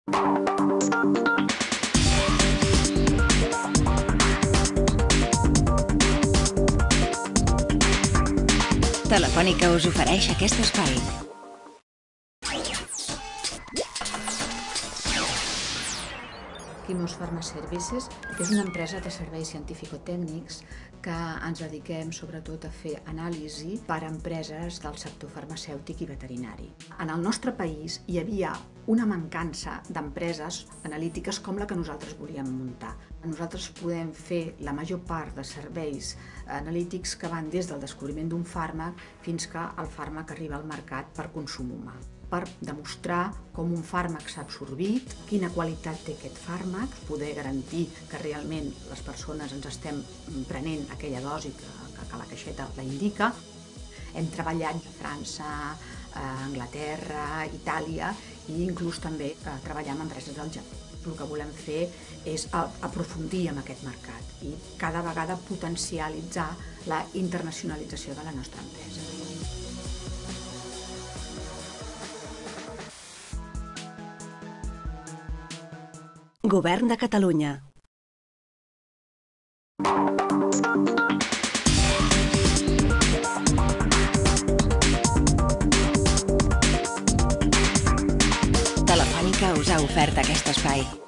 Telefònica us ofereix aquest espai. Quimos Pharma Services és una empresa de serveis científico-tècnics que ens dediquem sobretot a fer anàlisi per a empreses del sector farmacèutic i veterinari. En el nostre país hi havia una mancança d'empreses analítiques com la que nosaltres volíem muntar. Nosaltres podem fer la major part de serveis analítics que van des del descobriment d'un fàrmac fins que el fàrmac arriba al mercat per consum humà, per demostrar com un fàrmac s'ha absorbit, quina qualitat té aquest fàrmac, poder garantir que realment les persones ens estem prenent aquella dosi que la caixeta la indica. Hem treballat a França, a Anglaterra, Itàlia i inclús també treballar amb empreses del Japó. El que volem fer és aprofundir en aquest mercat i cada vegada potencialitzar la internacionalització de la nostra empresa. Govern de Catalunya. Telefònica us ha ofert aquest espai.